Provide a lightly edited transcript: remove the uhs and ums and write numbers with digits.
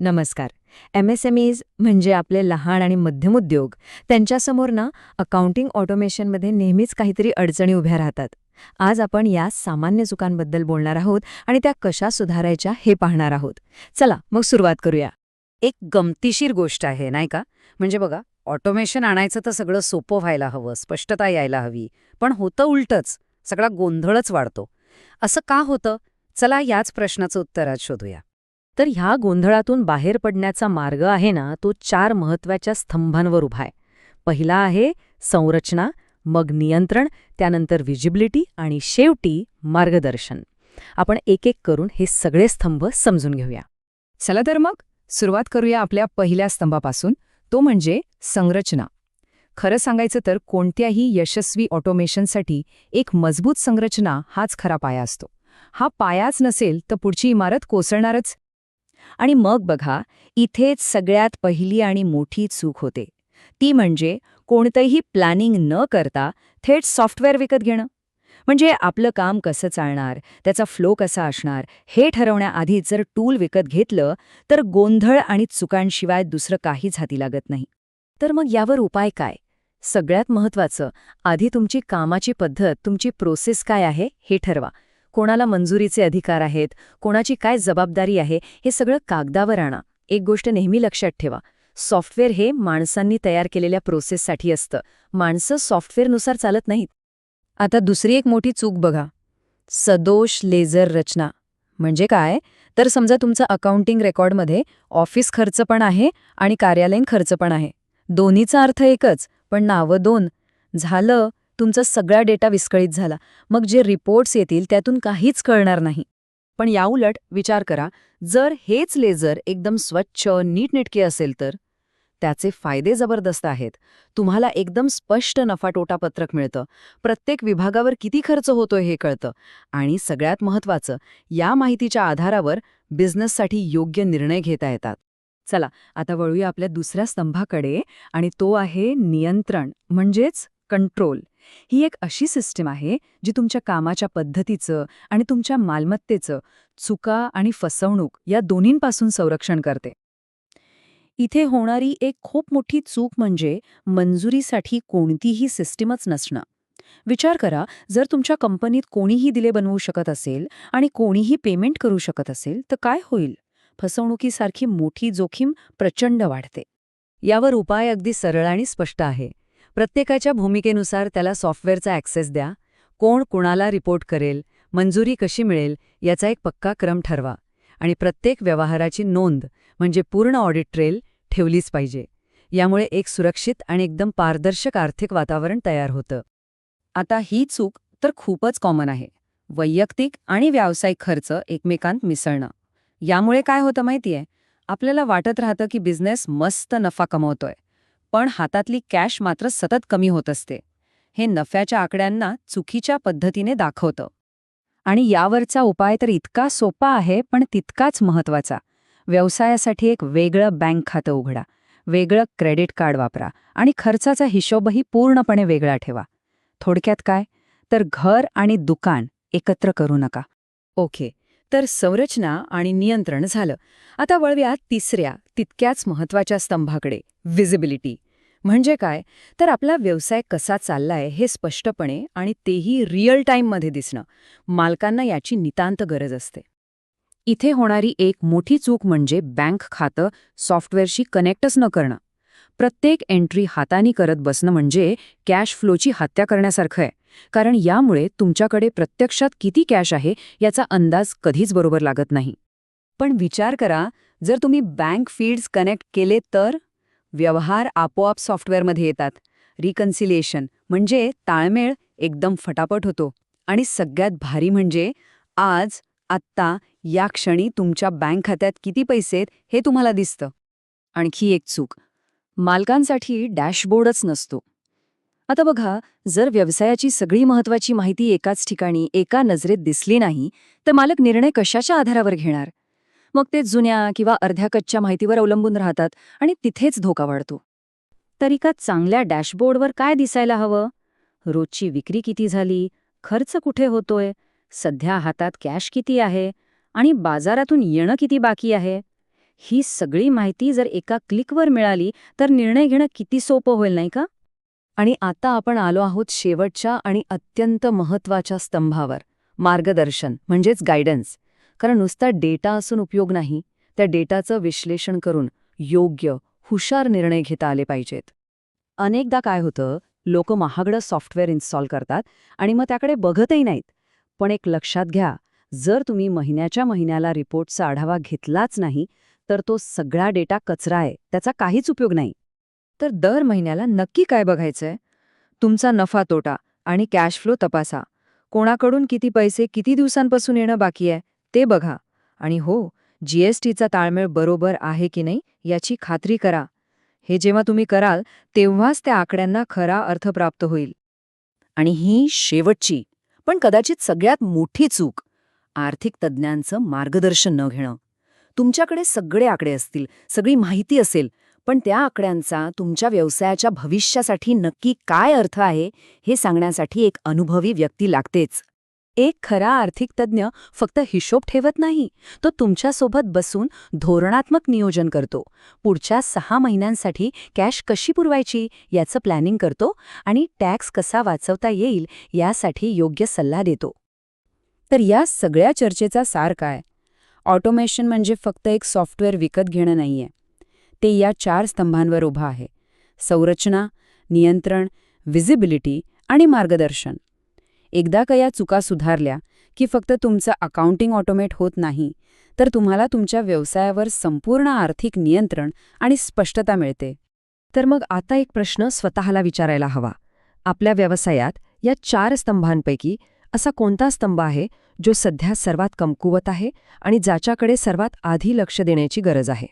नमस्कार. MSMEs म्हणजे आपले लहान आणि मध्यम उद्योग. त्यांच्यासमोर अकाउंटिंग ऑटोमेशनमध्ये नेहमीच काहीतरी अडचणी उभ्या राहतात. आज आपण या सामान्य चुकांबद्दल बोलणार आहोत आणि त्या कशा सुधारायच्या हे पाहणार आहोत. चला मग सुरुवात करूया. एक गमतीशीर गोष्ट आहे नाही का? म्हणजे बघा, ऑटोमेशन आणायचं तर सगळं सोपं व्हायला हवं, स्पष्टता यायला हवी. पण होतं उलटंच, सगळा गोंधळच वाढतो. असं का होतं? चला याच प्रश्नाचं उत्तर आज शोधूया. तर ह्या गोंधळातून बाहेर पडण्याचा मार्ग आहे तो 4 महत्वाच्या स्तंभांवर उभा आहे. पहिला आहे संरचना, मग नियंत्रण, त्यानंतर विजिबिलिटी आणि शेवटी मार्गदर्शन. आपण एक एक करून हे सगळे स्तंभ समजून घेऊया. चला तर मग सुरुवात करूया आपल्या पहिल्या स्तंभापासून, तो म्हणजे संरचना. खरं सांगायचं तर कोणत्याही यशस्वी ऑटोमेशनसाठी एक मजबूत संरचना हाच खरा पाया असतो. हा पायाच नसेल तर पुढची इमारत कोसळणारच. आणि मग बघा, इथेच सगळ्यात पहिली आणि मोठी चूक होते. ती म्हणजे कोणतंही प्लॅनिंग न करता थेट सॉफ्टवेअर विकत घेणं. म्हणजे आपलं काम कसं चालणार, त्याचा फ्लो कसा असणार हे ठरवण्याआधी जर टूल विकत घेतलं तर गोंधळ आणि चुकांशिवाय दुसरं काहीच हाती लागत नाही. तर मग यावर उपाय काय? सगळ्यात महत्वाचं, आधी तुमची कामाची पद्धत, तुमची प्रोसेस काय आहे हे ठरवा. कोणाला मंजुरीचे अधिकार आहेत, कोणाची काय जबाबदारी आहे, हे सगळं कागदावर आणा. एक गोष्ट नेहमी लक्षात ठेवा, सॉफ्टवेअर हे माणसांनी तयार केलेल्या प्रोसेससाठी असतं. माणसं सॉफ्टवेअरनुसार चालत नाहीत. आता दुसरी एक मोठी चूक बघा, सदोष लेजर रचना. म्हणजे काय? तर समजा तुमचा अकाउंटिंग रेकॉर्डमध्ये ऑफिस खर्च पण आहे आणि कार्यालयीन खर्च पण आहे. दोन्हीचा अर्थ एकच, पण नावं दोन. झालं, तुमचा सगळा डेटा विस्कळीत झाला. मग जे रिपोर्ट्स येतील त्यातून काहीच कळणार नाही. पण याउलट विचार करा, जर हेच लेझर एकदम स्वच्छ, नीटनेटके असेल तर त्याचे फायदे जबरदस्त आहेत. तुम्हाला एकदम स्पष्ट नफा-तोटा पत्रक मिळतं. प्रत्येक विभागावर किती खर्च होतोय हे कळतं. आणि सगळ्यात महत्त्वाचं, या माहितीच्या आधारावर बिझनेससाठी योग्य निर्णय घेता येतात. चला आता वळूया आपल्या दुसऱ्या स्तंभाकडे, आणि तो आहे नियंत्रण, म्हणजेच कंट्रोल. ही एक अशी सिस्टीम आहे जी तुमच्या कामाच्या पद्धतीचं आणि तुमच्या मालमत्तेचं, चुका आणि फसवणूक या दोन्हींपासून संरक्षण करते. इथे होणारी एक खूप मोठी चूक म्हणजे मंजुरीसाठी कोणतीही सिस्टीमच नसणं. विचार करा, जर तुमच्या कंपनीत कोणीही दिले बनवू शकत असेल आणि कोणीही पेमेंट करू शकत असेल तर काय होईल? फसवणुकीसारखी मोठी जोखीम प्रचंड वाढते. यावर उपाय अगदी सरळ आणि स्पष्ट आहे. प्रत्येकाच्या भूमिकेनुसार त्याला सॉफ्टवेअरचा ॲक्सेस द्या. कोण कुणाला रिपोर्ट करेल, मंजुरी कशी मिळेल याचा एक पक्का क्रम ठरवा. आणि प्रत्येक व्यवहाराची नोंद, म्हणजे पूर्ण ऑडिट ट्रेल ठेवलीच पाहिजे. यामुळे एक सुरक्षित आणि एकदम पारदर्शक आर्थिक वातावरण तयार होतं. आता ही चूक तर खूपच कॉमन आहे. वैयक्तिक आणि व्यावसायिक खर्च एकमेकांत मिसळणं. यामुळे काय होतं माहितीये? आपल्याला वाटत राहतं की बिझनेस मस्त नफा कमवतोय, पण हातातली कॅश मात्र सतत कमी होत असते. हे नफ्याच्या आकड्यांना चुकीच्या पद्धतीने दाखवतं. आणि यावरचा उपाय तर इतका सोपा आहे पण तितकाच महत्वाचा. व्यवसायासाठी एक वेगळं बँक खातं उघडा, वेगळं क्रेडिट कार्ड वापरा आणि खर्चाचा हिशोबही पूर्णपणे वेगळा ठेवा. थोडक्यात काय? तर घर आणि दुकान एकत्र करू नका. ओके, तर संरचना आणि नियंत्रण झालं. आता वळूया तिसऱ्या, तितक्याच महत्वाच्या स्तंभाकडे, व्हिजिबिलिटी. म्हणजे काय? तर आपला व्यवसाय कसा चाललाय हे स्पष्टपणे आणि तेही रिअल टाईममध्ये दिसणं. मालकांना याची नितांत गरज असते. इथे होणारी एक मोठी चूक म्हणजे बँक खातं सॉफ्टवेअरशी कनेक्टच न करणं. प्रत्येक एंट्री हाताने करत बसणं म्हणजे कॅश फ्लोची हत्या करण्यासारखं आहे. कारण यामुळे तुमच्याकडे प्रत्यक्षात किती कॅश आहे याचा अंदाज कधीच बरोबर लागत नाही. पण विचार करा, जर तुम्ही बँक फीड्स कनेक्ट केले तर व्यवहार आपोआप सॉफ्टवेअरमध्ये येतात. रिकन्सिलिएशन म्हणजे ताळमेळ एकदम फटाफट होतो. आणि सगळ्यात भारी म्हणजे आज, आत्ता, या क्षणी तुमच्या बँक खात्यात किती पैसे आहेत हे तुम्हाला दिसतं. आणखी एक चूक, मालकांसाठी डॅशबोर्डच नसतो. आता बघा, जर व्यवसायाची सगळी महत्त्वाची माहिती एकाच ठिकाणी एका नजरेत दिसली नाही तर मालक निर्णय कशाच्या आधारावर घेणार? मग ते जुन्या किंवा अर्ध्या कच्च्या माहितीवर अवलंबून राहतात आणि तिथेच धोका वाढतो. तर एका चांगल्या डॅशबोर्डवर काय दिसायला हवं? रोजची विक्री किती झाली, खर्च कुठे होतोय, सध्या हातात कॅश किती आहे आणि बाजारातून येणं किती बाकी आहे, ही सगळी माहिती जर एका क्लिकवर मिळाली तर निर्णय घेणं किती सोपं होईल नाही का? आणि आता आपण आलो आहोत शेवटच्या आणि अत्यंत महत्त्वाच्या स्तंभावर, मार्गदर्शन म्हणजेच गायडन्स. कारण नुसता डेटा असून उपयोग नाही, त्या डेटाचं विश्लेषण करून योग्य, हुशार निर्णय घेता आले पाहिजेत. अनेकदा काय होतं, लोक महागडं सॉफ्टवेअर इन्स्टॉल करतात आणि मग त्याकडे बघतही नाहीत. पण एक लक्षात घ्या, जर तुम्ही महिन्याच्या महिन्याला रिपोर्टचा आढावा घेतलाच नाही, तर तो सगळा डेटा कचरा आहे, त्याचा काहीच उपयोग नाही. तर दर महिन्याला नक्की काय बघायचंय? तुमचा नफा तोटा आणि कॅश फ्लो तपासा. कोणाकडून किती पैसे किती दिवसांपासून येणं बाकी आहे ते बघा. आणि हो, जीएसटीचा ताळमेळ बरोबर आहे की नाही याची खात्री करा. हे जेव्हा तुम्ही कराल तेव्हाच त्या आकड्यांना खरा अर्थ प्राप्त होईल. आणि ही शेवटची, पण कदाचित सगळ्यात मोठी चूक, आर्थिक तज्ज्ञांचं मार्गदर्शन न घेणं. तुमच्याकडे सगळे आकडे असतील, सगळी माहिती असेल, पण त्या आकड्यांचा तुमच्या व्यवसायाच्या भविष्यासाठी नक्की काय अर्थ आहे हे सांगण्यासाठी एक अनुभवी व्यक्ती लागतेच. एक खरा आर्थिक तज्ज्ञ फक्त हिशोब ठेवत नाही, तो तुमच्यासोबत बसून धोरणात्मक नियोजन करतो. पुढच्या 6 महिन्यांसाठी कॅश कशी पुरवायची याचं प्लॅनिंग करतो आणि टॅक्स कसा वाचवता येईल यासाठी योग्य सल्ला देतो. तर या सगळ्या चर्चेचा सार काय? ऑटोमेशन म्हणजे फक्त एक सॉफ्टवेअर विकत घेणं नाहीये. ते या 4 स्तंभांवर उभं आहे: संरचना, नियंत्रण, व्हिजिबिलिटी आणि मार्गदर्शन. एकदा का या चुका सुधारल्या की फक्त तुमचं अकाउंटिंग ऑटोमेट होत नाही, तर तुम्हाला तुमच्या व्यवसायावर संपूर्ण आर्थिक नियंत्रण आणि स्पष्टता मिळते. तर मग आता एक प्रश्न स्वतःला विचारायला हवा. आपल्या व्यवसायात या 4 स्तंभांपैकी असा कोणता स्तंभ आहे जो सध्या सर्वात कमकुवत आहे आणि ज्याच्याकडे सर्वात आधी लक्ष देण्याची गरज आहे?